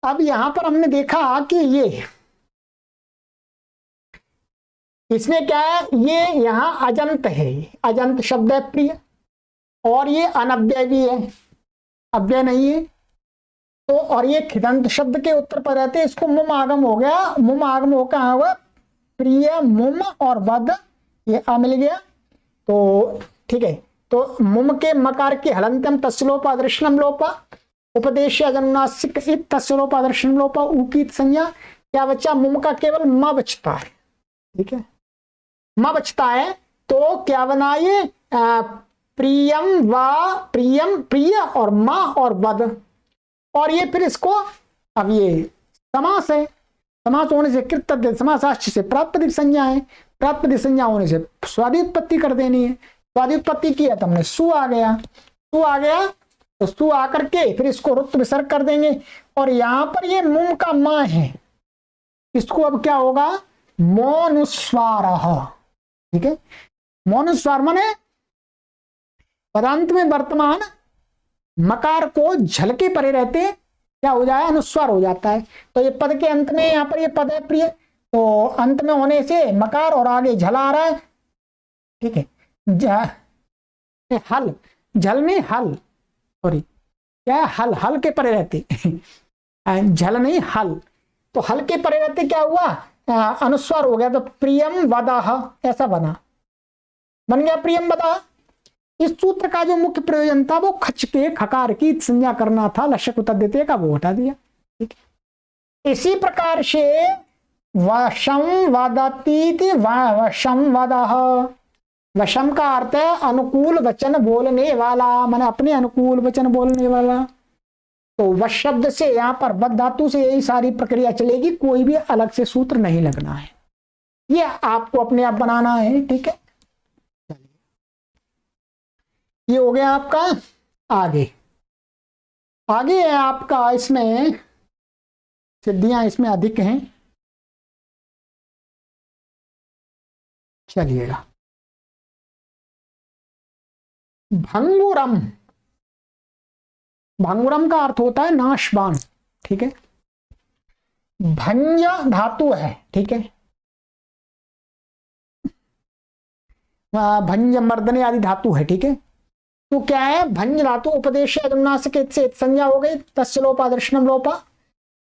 अब यहां पर हमने देखा कि ये इसमें क्या है, ये यहां अजंत है, अजंत शब्द है प्रिय, और ये अनव्यय भी है, अव्यय नहीं है। तो और ये खिदंत शब्द के उत्तर पर रहते हैं, इसको मुम आगम हो गया। मुम आगम हो कहां हुआ, प्रिय मुम और वद, ये आ मिल गया। तो ठीक है, तो मुम के मकार के हलंतम तस्लोपा दर्शनम लोपा उपदेश अनुनासिक तस्लोपा दर्शनम लोपा उकी संज्ञा, क्या बच्चा, मुम का केवल म बचता है। ठीक है, म बचता है, तो क्या बनाइए, प्रियम व प्रियम, प्रिय और मा और वद, और ये फिर इसको, अब ये समास है, समास होने से कृत समासाश्च से प्रातिपदिक संज्ञा है, प्रातिपदिक संज्ञा होने से स्वादि उत्पत्ति कर देनी है। स्वादि उत्पत्ति की है तो हमने सु आ गया, सु आ गया तो सु आकर के फिर इसको रुत विसर्ग कर देंगे। और यहां पर ये मुम का मा है, इसको अब क्या होगा, मौनुस्वार। ठीक है, मौनुस्वार माने पदांत में वर्तमान मकार को झलके परे रहते क्या हो जाए, अनुस्वार हो जाता है। तो ये पद के अंत में, यहां पर ये पद है प्रिय, तो अंत में होने से मकार और आगे झल आ रहा है। ठीक है, हल, झल में हल, सॉरी क्या है, हल, हल के परे रहते झल नहीं हल, तो हल के परे रहते क्या हुआ, अनुस्वार हो गया, तो प्रियम वदाह ऐसा बना, बन गया प्रियम वदाह। इस सूत्र का जो मुख्य प्रयोजन था वो खच के खकार की संज्ञा करना था, लक्ष्य को तद्देते का वो हटा दिया। ठीक है, इसी प्रकार से वशम वदती, वशम वदह, वशम का अर्थ है अनुकूल वचन बोलने वाला, माने अपने अनुकूल वचन बोलने वाला। तो वश शब्द से यहां पर वद धातु से यही सारी प्रक्रिया चलेगी, कोई भी अलग से सूत्र नहीं लगना है, ये आपको अपने आप बनाना है। ठीक है, ये हो गया आपका। आगे आगे है आपका, इसमें सिद्धियां इसमें अधिक हैं, चलिएगा। भंगुरम, भंगुरम का अर्थ होता है नाशवान। ठीक है, भंज धातु है। ठीक है, भंज मर्दने आदि धातु है। ठीक है, तो क्या है, भंज धातु उपदेश से संज्ञा हो गई, तस्य लोपा दर्शनम लोपा,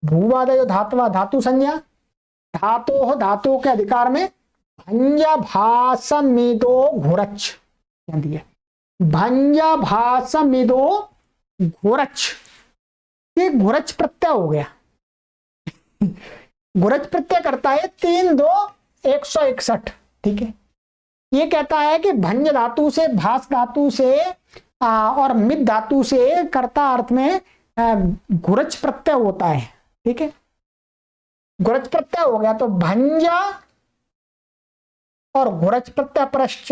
भूवादय धातवा धातु संज्ञा, धातु धातु के अधिकार में भंज भासमिदो घुरच दिया, भंज भासमिदो घुरच, ये घुरच प्रत्यय हो गया। घुरच प्रत्यय करता है 3 2 161, ठीक है। ये कहता है कि भंज धातु से, भास धातु से और मिद धातु से कर्ता अर्थ में घुरच प्रत्यय होता है, ठीक है। घुरच प्रत्यय हो गया तो भंजा और घुरच प्रत्यय प्रश्च।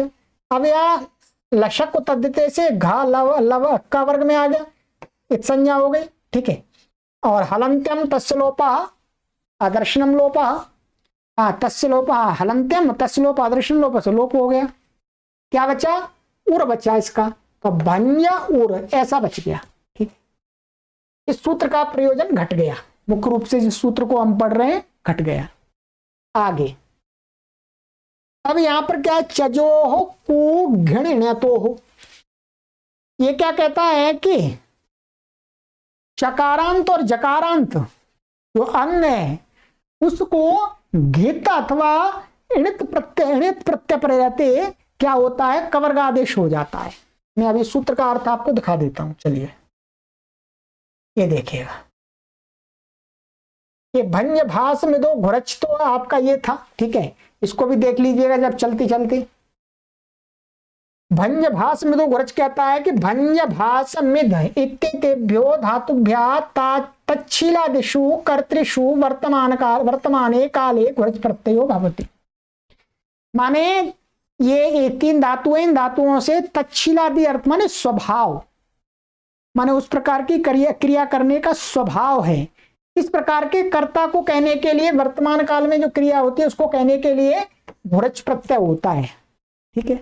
अब यह लशक को तद्धिते से घा लव लव का वर्ग में आ गया, इत संज्ञा हो गई, ठीक है। और हलंत्यम तस्य लोपा आदर्शनम लोपा, तस्य लोपा हलंत्यम तस्य लोपा आदर्शन लोप से लोप हो गया। क्या बचा? उर बचा इसका, तो भंजा उर ऐसा बच गया, ठीक। इस सूत्र का प्रयोजन घट गया, मुख्य रूप से जिस सूत्र को हम पढ़ रहे हैं घट गया। आगे अब यहां पर क्या है? चजो हो कु घृण तो हो, ये क्या कहता है कि चकारांत और जकारांत जो अंग है उसको घित अथवा इणित प्रत्यय पर रहते क्या होता है? कवर्ग आदेश हो जाता है। मैं अभी सूत्र का अर्थ आपको दिखा देता हूं, चलिए ये देखिएगा। ये भंज भास में दो घुरच तो आपका ये था, ठीक है। इसको भी देख लीजिएगा जब चलती चलती। भंज भास मिदो घुरच कहता है कि भंज भास मिद इत्येतेभ्यो धातुभ्या तच्छीलादिषु कर्तृषु वर्तमाने काले घुरच प्रत्ययो भवति। माने ये 3 धातुएं, इन धातुओं से तच्छीलादि अर्थ माने स्वभाव, माने उस प्रकार की क्रिया करने का स्वभाव है। इस प्रकार के कर्ता को कहने के लिए वर्तमान काल में जो क्रिया होती है उसको कहने के लिए घुरच प्रत्यय होता है, ठीक है,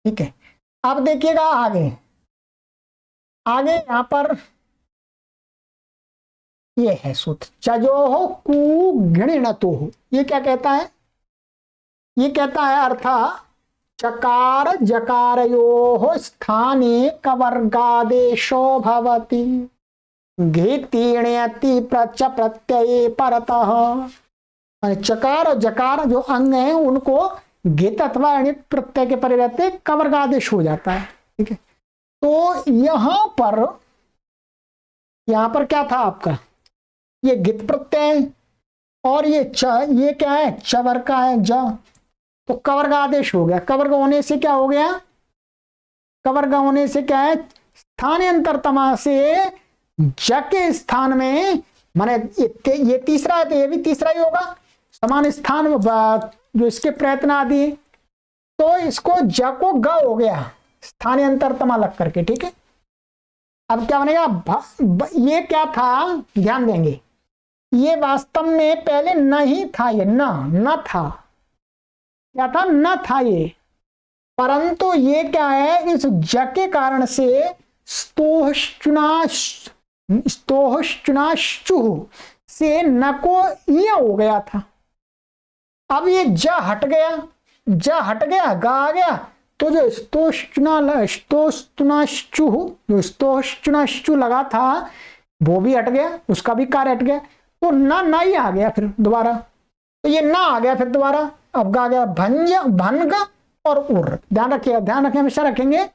ठीक है। अब देखिएगा आगे, आगे यहां पर ये है सूत्र चजो हो कु घृणतो हो। ये क्या कहता है? ये कहता है अर्थात चकार जकारयोः स्थाने कवर्गादेशो भवति घृतीण्यति प्रच प्रत्यये परतः। चकार और जकार जो अंग हैं उनको घित अथवा अणित प्रत्यय के परे रहते कवर्ग आदेश हो जाता है, ठीक है। तो यहां पर क्या था आपका? ये घित प्रत्यय और ये क्या है? चवर का है ज, तो कवर्ग आदेश हो गया। कवर्ग होने से क्या हो गया? कवर्ग होने से क्या है? स्थानांतरतमा से ज के स्थान में, माने ये तीसरा है तो ये भी तीसरा ही होगा, समान स्थान जो इसके प्रयत्न आदि, तो इसको ज को ग हो गया स्थानांतरतमा लग करके, ठीक है। अब क्या बनेगा? ये क्या था? ध्यान देंगे, ये वास्तव में पहले न ही था, ये न था, क्या था? न था ये, परंतु ये क्या है? इस ज के कारण से स्तोश्चुनाश्चु से न को ये हो गया था। अब ये ज हट गया, ग आ गया, तो जो स्तोश्चुनाश्चु लगा था वो भी हट गया, उसका भी कार्य हट गया, तो न ही आ गया फिर दोबारा, तो ये न आ गया फिर दोबारा। अब आ गया भंज भंग और उर। ध्यान रखिए, हमेशा रखेंगे,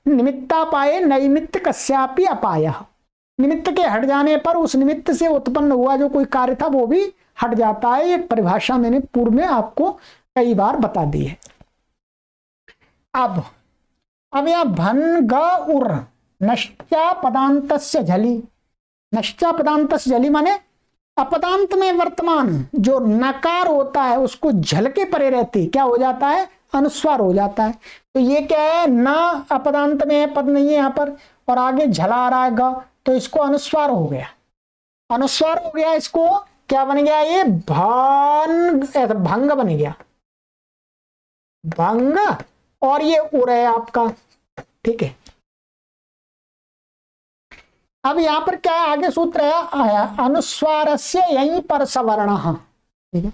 निमित्ता पाए नैमित्त कस्यापि अपाय। निमित्त के हट जाने पर उस निमित्त से उत्पन्न हुआ जो कोई कार्य था वो भी हट जाता है। ये परिभाषा मैंने पूर्व में आपको कई बार बता दी है। अब यह भन ग उर नश्चा पदांतस्य झली। नश्चा पदांतस्य झली माने अपदांत में वर्तमान जो नकार होता है उसको झल के परे रहती क्या हो जाता है? अनुस्वार हो जाता है। तो ये क्या है? ना अपदांत में पद नहीं है यहाँ पर, और आगे झला आ रहा है ग, तो इसको अनुस्वार हो गया, अनुस्वार हो गया। इसको क्या बन गया? ये भंग बन गया, भंग, और ये उर है आपका, ठीक है। अब यहां पर क्या है? आगे सूत्र आया अनुस्वारस्य यहीं पर सवर्ण, ठीक है।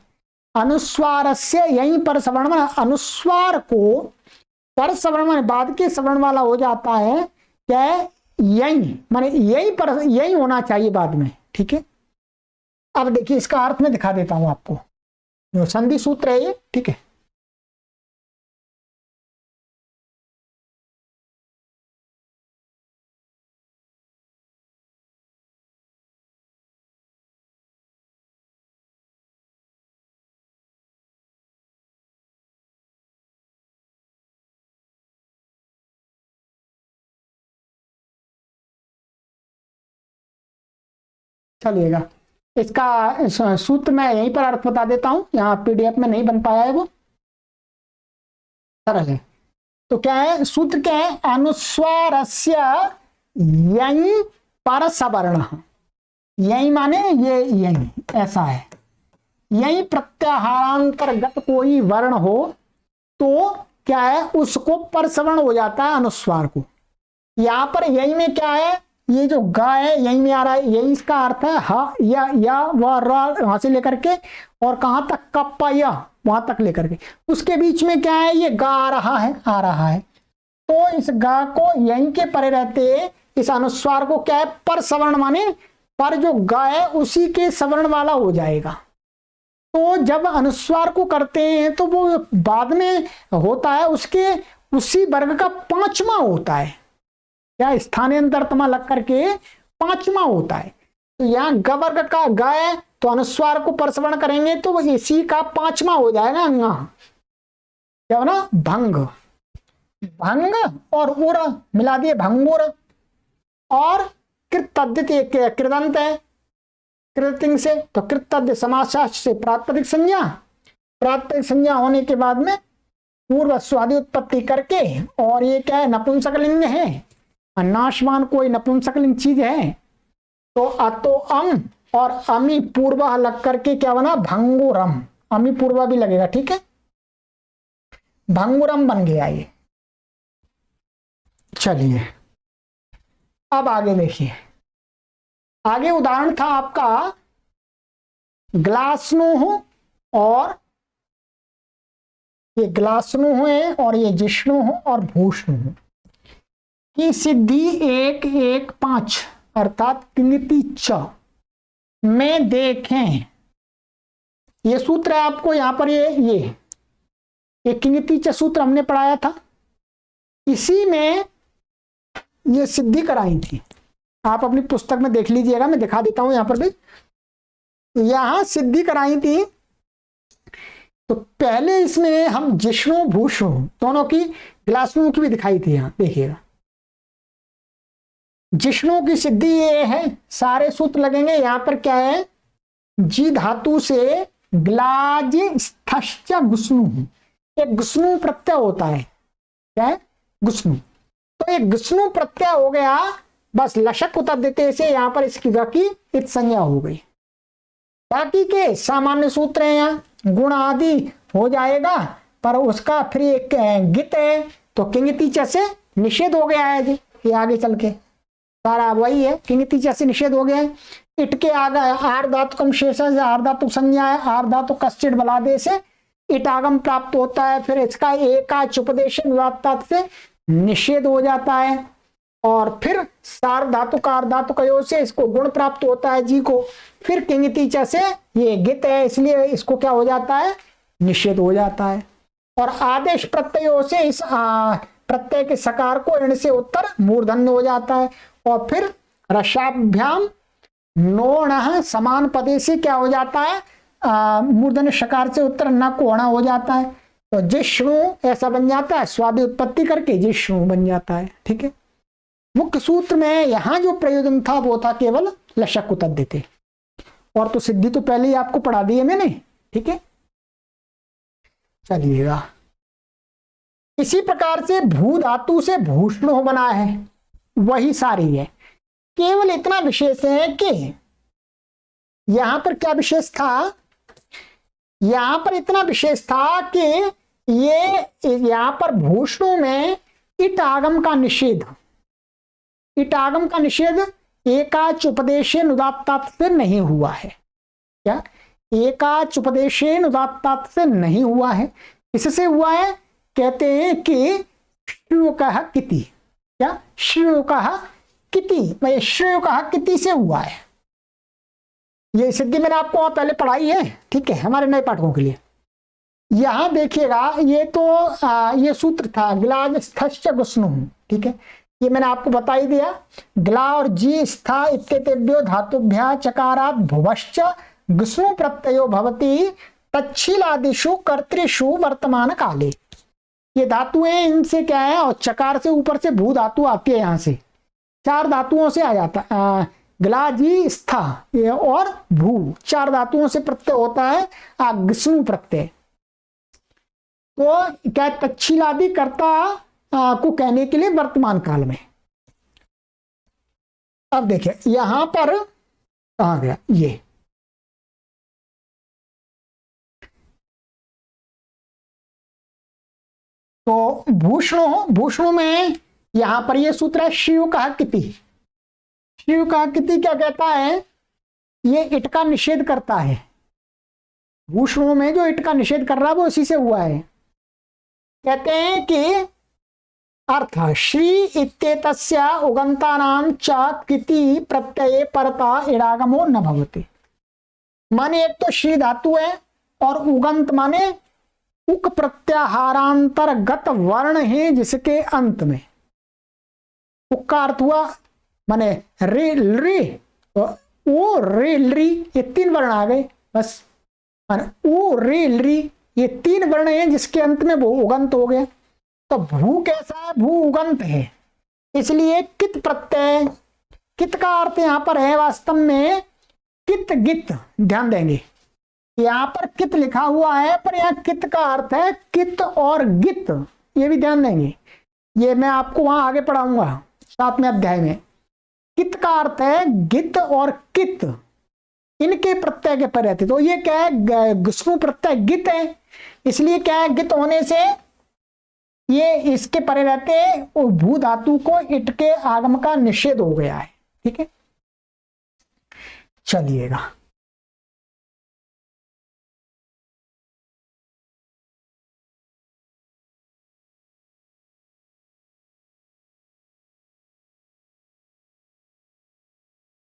अनुस्वारस्य यहीं पर सवर्ण, अनुस्वार को पर सवर्ण माने बाद के सवर्ण वाला हो जाता है। क्या है? यहीं माने यहीं पर, यहीं होना चाहिए बाद में, ठीक है। अब देखिए इसका अर्थ मैं दिखा देता हूं आपको, जो संधि सूत्र है ये, ठीक है। चलिएगा, इसका सूत्र मैं यहीं पर अर्थ बता देता हूं, यहाँ पीडीएफ में नहीं बन पाया है, वो सरल है। तो क्या है सूत्र, क्या है, अनुस्वारस्य यहीं पर सवर्ण, यहीं माने ये यहीं, ऐसा है, यहीं प्रत्याहारांतर्गत कोई वर्ण हो तो क्या है, उसको परसवर्ण हो जाता है अनुस्वार को। यहां पर यहीं में क्या है, ये जो गा है यहीं में आ रहा है, यही इसका अर्थ है हा या व रा, वहां से लेकर के और कहां तक, कप्पा या वहां तक लेकर के, उसके बीच में क्या है, ये गा आ रहा है, आ रहा है। तो इस गा को यहीं के परे रहते इस अनुस्वार को क्या है, पर सवर्ण माने पर जो गा है उसी के सवर्ण वाला हो जाएगा। तो जब अनुस्वार को करते हैं तो वो बाद में होता है उसके उसी वर्ग का पांचवा होता है, क्या स्थानांतरमा लग करके पांचवा होता है। तो यहाँ ग वर्ग का ग है तो अनुस्वार को परसवर्ण करेंगे तो वो इसी का पांचवा हो जाएगा अंगा, क्या ना, भंग, भंग और उर मिला दिए, भंगुर। और कृतद्धित कृदंत है कृतिंग से, तो कृतद्ध समासशास्त्र से प्रातिपदिक संज्ञा, प्रातिपदिक संज्ञा होने के बाद में पूर्व स्वादि उत्पत्ति करके, और ये क्या है, नपुंसकलिंग है, नाशवान कोई नपुंसकलिंग चीज है, तो अतो अम और अमी पूर्व लग करके क्या बना, भंगुरम, अमी पूर्व भी लगेगा, ठीक है, भंगुरम बन गया ये। चलिए अब आगे देखिए, आगे उदाहरण था आपका ग्लासनुह, और ये ग्लासनुह है और ये जिष्णुह और भूषणुह की सिद्धि 1-1-5 अर्थात किंगति च में देखें। ये सूत्र है आपको यहां पर, ये किंगति च सूत्र हमने पढ़ाया था, इसी में ये सिद्धि कराई थी, आप अपनी पुस्तक में देख लीजिएगा, मैं दिखा देता हूं यहां पर भी, यहां सिद्धि कराई थी। तो पहले इसमें हम जिष्णु भूषणु दोनों की, ग्लासनुह की भी दिखाई थी, यहां देखिएगा। जिष्णु की सिद्धि ये है, सारे सूत्र लगेंगे यहां पर, क्या है, जी धातु से ग्लाज स्थश्च गुष्णु, एक गुष्णु प्रत्यय होता है, क्या है, गुष्णु, तो एक गुष्णु प्रत्यय हो गया, बस लशक उतर देते से यहां पर इसकी ग की इत संज्ञा हो गई। बाकी के सामान्य सूत्र हैं, यहाँ गुण आदि हो जाएगा, पर उसका फिर एक गित है तो किंगति च से निषेध हो गया है जी, ये आगे चल के सारा वही है, किंगति च से निषेध हो गया है। इट के आगे आर धातुकम शेष है, आर धातु संज्ञा है, आर धातु कश्चित बलादे से इट आगम प्राप्त होता है, फिर इसका एकाच उपदेश से निषेध हो जाता है, और फिर सार धातु कार धातु कयो से इसको गुण प्राप्त होता है जी को, फिर किंगति च से ये गित है इसलिए इसको क्या हो जाता है, निषेध हो जाता है। और आदेश प्रत्ययों से इस प्रत्यय के सकार को ऋण से उत्तर मूर्धन्य हो जाता है, और फिर रसाभ्याम नोण समान पदे से क्या हो जाता है, मूर्धन्य शकार से उत्तर न कोणा हो जाता है, तो जिष्णु ऐसा बन जाता है, स्वादि उत्पत्ति करके जिष्णु बन जाता है, ठीक है। मुख्य सूत्र में यहां जो प्रयोजन था वो था केवल लशक उतर देते, और तो सिद्धि तो पहले ही आपको पढ़ा दी है मैंने, ठीक है। चलिएगा, इसी प्रकार से भू धातु से भूषण बना है, वही सारी है, केवल इतना विशेष है कि यहां पर क्या विशेष था, यहां पर इतना विशेष था कि ये यहां पर भूषणों में इट आगम का निषेध, इट आगम का निषेध एकाच उपदेशे नुदात्तात से नहीं हुआ है, क्या एकाच उपदेशे nudattat से नहीं हुआ है, इससे हुआ है, कहते हैं कि श्रुकः किति, क्या श्रुकः किति, श्रुकः किति से हुआ है। ये सिद्धि मैंने आपको वहां पहले पढ़ाई है, ठीक है, हमारे नए पाठकों के लिए। यहां देखिएगा, ये तो ये सूत्र था ग्लाज स्थश्च गुस्नु, ठीक है, ये मैंने आपको बता ही दिया। ग्ला और जी स्था इत्येतेभ्यो धातुभ्यः चकारात् भुवश्च गुस्नु प्रत्ययो भवति तच्छीलादिषु कर्तृषु वर्तमान काले। ये धातुएं, इनसे क्या है, और चकार से ऊपर से भू धातु आती है, यहां से 4 धातुओं से आ जाता है। ग्ला जी स्था और भू 4 धातुओं से प्रत्यय होता है गुस्नु प्रत्यय। तो क्या तच्छीलादि कर्ता को कहने के लिए वर्तमान काल में। अब देखिए यहां पर आ गया ये, तो भूषणों में यहां पर ये सूत्र है शिव का किति। शिव का किति क्या कहता है, ये इट का निषेध करता है। भूषणों में जो इट का निषेध कर रहा है वो इसी से हुआ है। कहते हैं कि अर्थ श्री इत्येतस्य उगंतानां च किति प्रत्यये परता इडागमो न भवति। माने एक तो श्री धातु है और उगंत माने उक प्रत्याहारांतर्गत वर्ण है जिसके अंत में उक का अर्थ हुआ माने रे रे ओ रे री, ये 3 वर्ण आ गए बस। ओ रे री, ये 3 वर्ण है जिसके अंत में वो उगंत हो गया। तो भू कैसा है, भू उगंत है, इसलिए कित प्रत्यय, कित का अर्थ यहां पर है वास्तव में कित गित। ध्यान देंगे यहां पर कित लिखा हुआ है, पर यहां कित का अर्थ है कित और गित, ये भी ध्यान देंगे। ये मैं आपको वहां आगे पढ़ाऊंगा 7वें अध्याय में। कित का अर्थ है गित और कित, इनके प्रत्यय के परे रहते। तो ये क्या है, गुस्नु प्रत्यय गित है, इसलिए क्या है, गित होने से ये इसके परे रहते हैं, भू धातु को इट के आगम का निषेध हो गया है, ठीक है। चलिएगा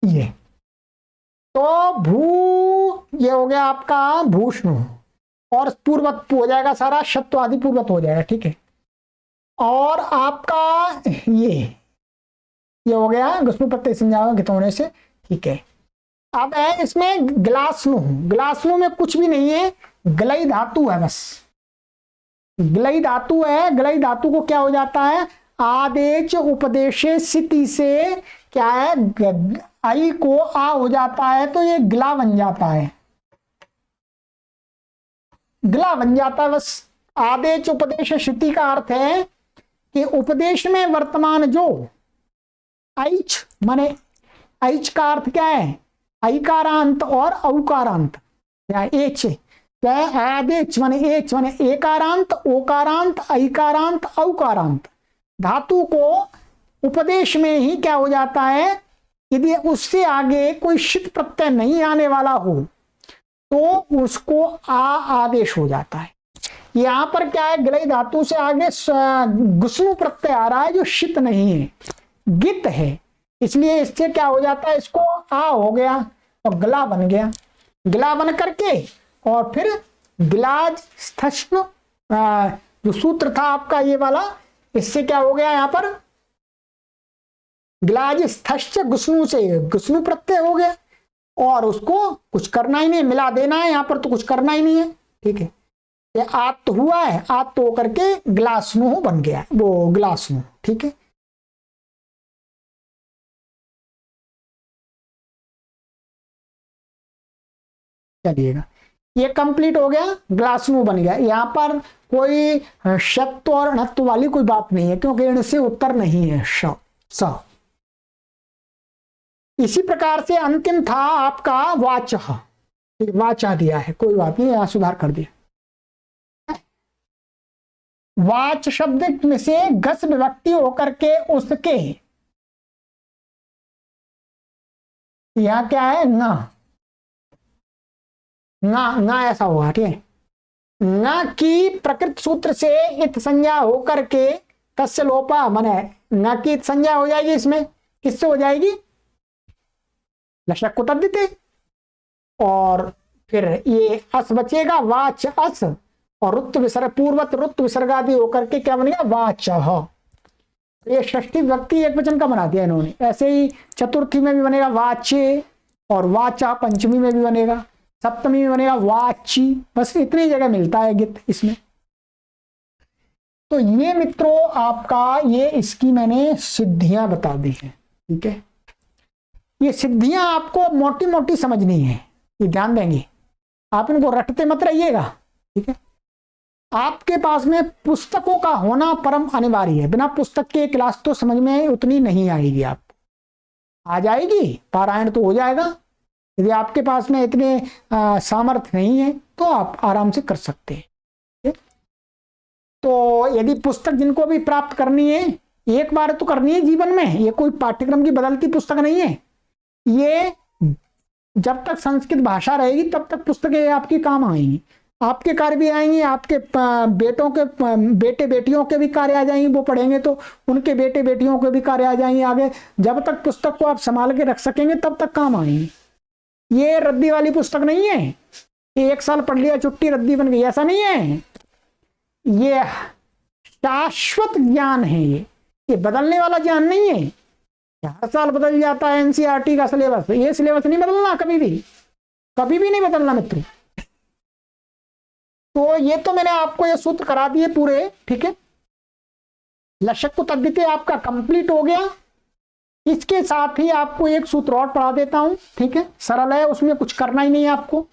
ये तो भू, ये हो गया आपका भूषण, और पूर्वत हो जाएगा सारा, शब्द आदि पूर्वत हो जाएगा, ठीक है। और आपका ये हो गया गुस्नु प्रत्यय संज्ञा होने से, ठीक है। अब है इसमें ग्लासनु, ग्लासनु में कुछ भी नहीं है, गलई धातु है बस, गलई धातु है। गलई धातु को क्या हो जाता है, आदेश उपदेशे स्थिति से क्या है, आई को आ हो जाता है, तो ये ग्ला बन जाता है, ग्ला बन जाता है बस। आदेश उपदेश स्थिति का अर्थ है कि उपदेश में वर्तमान जो ऐच, माने ऐच का अर्थ क्या है, ऐकारांत और औकारांत, क्या एच क्या है, आदेश माने एच माने एकारांत, ओकारांत, ऐकारांत, औकारांत। धातु को उपदेश में ही क्या हो जाता है, यदि उससे आगे कोई शित प्रत्यय नहीं आने वाला हो तो उसको आदेश हो जाता है। यहां पर क्या है, गलई धातु से आगे गुस्नु प्रत्यय आ रहा है जो शित नहीं है, गित है, इसलिए इससे क्या हो जाता है, इसको आ हो गया और गला बन गया। गला बन करके और फिर गिलाज स्थश्न, जो सूत्र था आपका ये वाला, इससे क्या हो गया, यहां पर गिलाज स्थश्च गुस्नु से गुस्नु प्रत्यय हो गया, और उसको कुछ करना ही नहीं, मिला देना है, यहां पर तो कुछ करना ही नहीं है, ठीक है। ये आत तो हुआ है, आत तो करके ग्लासनु बन गया, वो ग्लासनु, ठीक है। चलिएगा ये कंप्लीट हो गया, ग्लासनु बन गया। यहां पर कोई शत्व और णत्व वाली कोई बात नहीं है, क्योंकि इनसे उत्तर नहीं है स। इसी प्रकार से अंतिम था आपका वाच, वाचा दिया है, कोई बात नहीं, यहां सुधार कर दिया। वाच शब्द में से घस विभक्ति होकर के उसके, यहां क्या है, ना ना ना ऐसा होगा, ठीक है। ना की प्रकृत सूत्र से इत संज्ञा होकर के तस्य लोपा, माने ना की संज्ञा हो जाएगी, इसमें किससे हो जाएगी, लशक को तद्धिते, और फिर ये अस बचेगा, वाच अस, और रुत विसर्ग पूर्वत रुत विसर्ग आदि होकर के क्या बनेगा, वाच। ये षष्ठी विभक्ति एक वचन का बना दिया इन्होंने। ऐसे ही चतुर्थी में भी बनेगा वाचे, और वाचा पंचमी में भी बनेगा, सप्तमी में बनेगा वाची। बस इतनी जगह मिलता है गित इसमें। तो ये मित्रों आपका ये इसकी मैंने सिद्धियां बता दी हैं। ठीक है, ये सिद्धियां आपको मोटी मोटी समझनी है, ये ध्यान देंगे, आप इनको रटते मत रहिएगा। ठीक है, आपके पास में पुस्तकों का होना परम अनिवार्य है। बिना पुस्तक के क्लास तो समझ में उतनी नहीं आएगी, आपको आ जाएगी, पारायण तो हो जाएगा। यदि आपके पास में इतने सामर्थ्य नहीं है तो आप आराम से कर सकते हैं। तो यदि पुस्तक जिनको भी प्राप्त करनी है, एक बार तो करनी है जीवन में, ये कोई पाठ्यक्रम की बदलती पुस्तक नहीं है। ये जब तक संस्कृत भाषा रहेगी तब तक पुस्तकें आपकी काम आएंगी, आपके कार्य भी आएंगी, आपके बेटों के बेटे बेटियों के भी कार्य आ जाएंगे, वो पढ़ेंगे तो उनके बेटे बेटियों के भी कार्य आ जाएंगे आगे। जब तक पुस्तक को आप संभाल के रख सकेंगे तब तक काम आएंगी। ये रद्दी वाली पुस्तक नहीं है, ये एक साल पढ़ लिया छुट्टी रद्दी बन गई, ऐसा नहीं है। ये शाश्वत ज्ञान है, ये बदलने वाला ज्ञान नहीं है। हर साल बदल जाता है एनसीईआरटी का सिलेबस, ये सिलेबस नहीं बदलना, कभी भी नहीं बदलना मित्रों। तो ये तो मैंने आपको ये सूत्र करा दिए पूरे। ठीक है, लशक को तद्धिते आपका कंप्लीट हो गया। इसके साथ ही आपको एक सूत्र और पढ़ा देता हूं। ठीक है, सरल है, उसमें कुछ करना ही नहीं है आपको।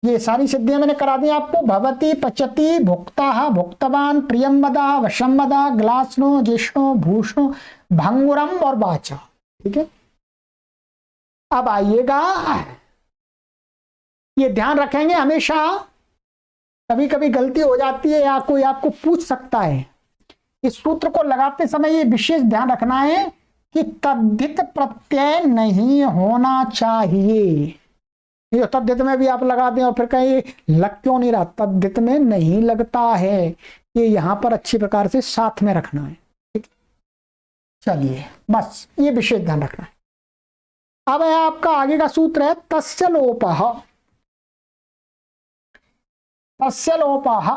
ये सारी सिद्धियां मैंने करा दी आपको। भवति पचति भुक्ता भुक्तवान प्रियम वदा वशम वदा ग्लासनो जिष्णो भूषणो भंगुरम और वाचा। ठीक है, अब आइएगा, ये ध्यान रखेंगे हमेशा, कभी कभी गलती हो जाती है या कोई आपको पूछ सकता है, इस सूत्र को लगाते समय ये विशेष ध्यान रखना है कि तद्धित प्रत्यय नहीं होना चाहिए। ये तद्धित में भी आप लगा दें और फिर कहीं लग क्यों नहीं रहा, तद्धित में नहीं लगता है, ये यहां पर अच्छी प्रकार से साथ में रखना है। ठीक, चलिए बस ये विशेष ध्यान रखना है। अब है आपका आगे का सूत्र है तस्य लोपः। तस्य लोपः,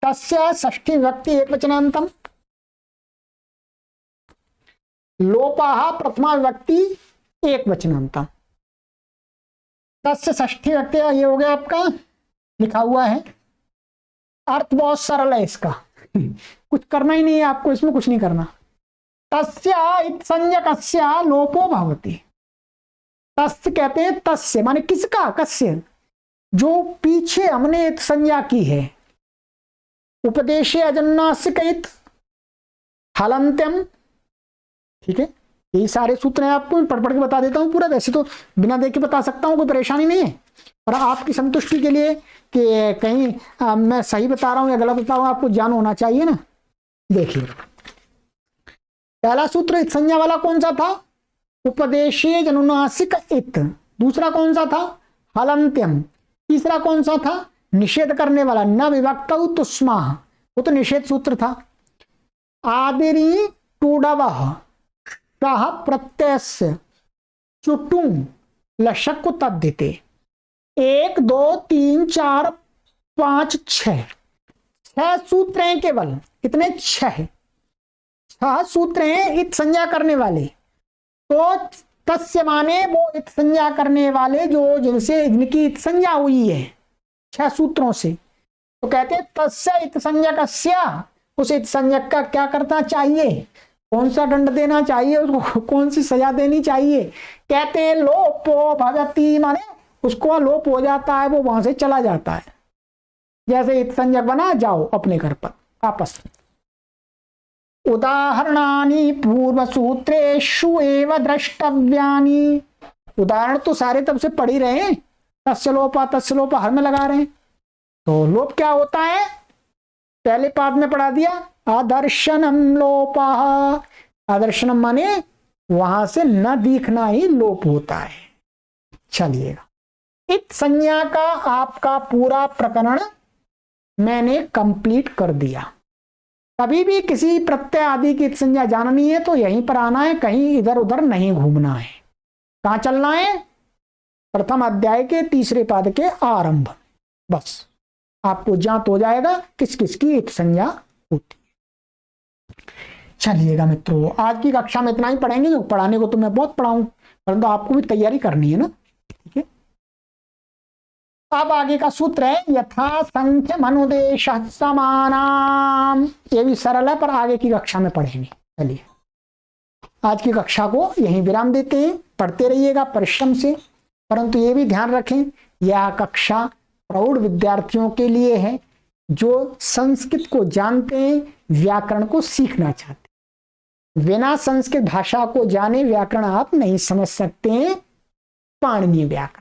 तस्य षष्ठी विभक्ति एकवचनान्तम, लोपः प्रथमा विभक्ति एकवचनान्तम। तस्य षष्ठी विभक्ति ये हो गया आपका, लिखा हुआ है। अर्थ बहुत सरल है इसका, कुछ करना ही नहीं है आपको, इसमें कुछ नहीं करना। तस्य इत्संज्ञकस्य लोपो भवति। तस्य कहते हैं तस्य माने किसका, कस्य, जो पीछे हमने इत संज्ञा की है। उपदेशे अजन्नास्य कहित हलंत्यम। ठीक है, यही सारे सूत्र हैं, आपको पढ़ पढ़ के बता देता हूं पूरा। वैसे तो बिना देख के बता सकता हूं, कोई परेशानी नहीं है, और आपकी संतुष्टि के लिए कि कहीं मैं सही बता रहा हूं या गलत बता रहा हूं, आपको ज्ञान होना चाहिए ना। देखिए पहला सूत्र इत संज्ञा वाला कौन सा था, उपदेशे जनुनासिक इत। दूसरा कौन सा था, हलंत्यम। तीसरा कौन सा था, निषेध करने वाला, न विभक्त तुष्मा, वो तो निषेध सूत्र था। आदिरी टूडवः शाह प्रत्ययस्य चुटुं लशक तद्धिते। 1 2 3 4 5 6 सूत्र हैं केवल, कितने, 6 सूत्र हैं इत संज्ञा करने वाले। तो तस्य माने वो इत संज्ञा करने वाले जो जिनसे जिनकी इत संज्ञा हुई है 6 सूत्रों से। तो कहते हैं तस्य इत संज्ञकस्य, उस इत संज्ञक का क्या करना चाहिए, कौन सा दंड देना चाहिए उसको, कौन सी सजा देनी चाहिए। कहते हैं लोपो भवति, माने उसको लोप हो जाता है, वो वहां से चला जाता है। जैसे इत संज्ञक बना, जाओ अपने घर पर वापस। उदाहरणानि पूर्व सूत्रेषु एव द्रष्टव्यानि। उदाहरण तो सारे तब से पढ़ ही रहे हैं, तस्य लोपा हर में लगा रहे हैं। तो लोप क्या होता है, पहले पाद में पढ़ा दिया, आदर्शनम लोपः। आदर्शनम माने वहां से न दिखना ही लोप होता है। चलिएगा, इत संज्ञा का आपका पूरा प्रकरण मैंने कंप्लीट कर दिया। कभी भी किसी प्रत्यय आदि की इत संज्ञा जाननी है तो यहीं पर आना है, कहीं इधर उधर नहीं घूमना है। कहां चलना है, प्रथम अध्याय के तीसरे पाद के आरंभ। बस आपको ज्ञात हो जाएगा किस किस की एक संज्ञा होती है। चलिएगा मित्रों, आज की कक्षा में इतना ही पढ़ेंगे। जो पढ़ाने को तो मैं बहुत पढ़ाऊं, परंतु आपको भी तैयारी करनी है ना। ठीक है, अब आगे का सूत्र है यथा संख्य मनुदेश समानाम। ये भी सरल है पर आगे की कक्षा में पढ़ेंगे। चलिए आज की कक्षा को यहीं विराम देते हैं। पढ़ते रहिएगा परिश्रम से, परंतु ये भी ध्यान रखें यह कक्षा प्रौढ़ विद्यार्थियों के लिए है जो संस्कृत को जानते हैं, व्याकरण को सीखना चाहते हैं। बिना संस्कृत भाषा को जाने व्याकरण आप नहीं समझ सकते हैं, पाणिनीय व्याकरण।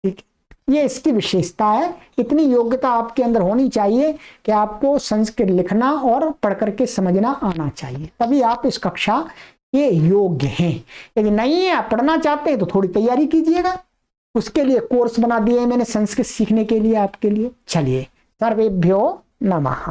ठीक है, ये इसकी विशेषता है। इतनी योग्यता आपके अंदर होनी चाहिए कि आपको संस्कृत लिखना और पढ़ करके समझना आना चाहिए, तभी आप इस कक्षा के योग्य हैं। यदि नहीं है, आप पढ़ना चाहते हैं तो थोड़ी तैयारी कीजिएगा। उसके लिए कोर्स बना दिए मैंने संस्कृत सीखने के लिए आपके लिए। चलिए, सर्वेभ्यो नमः।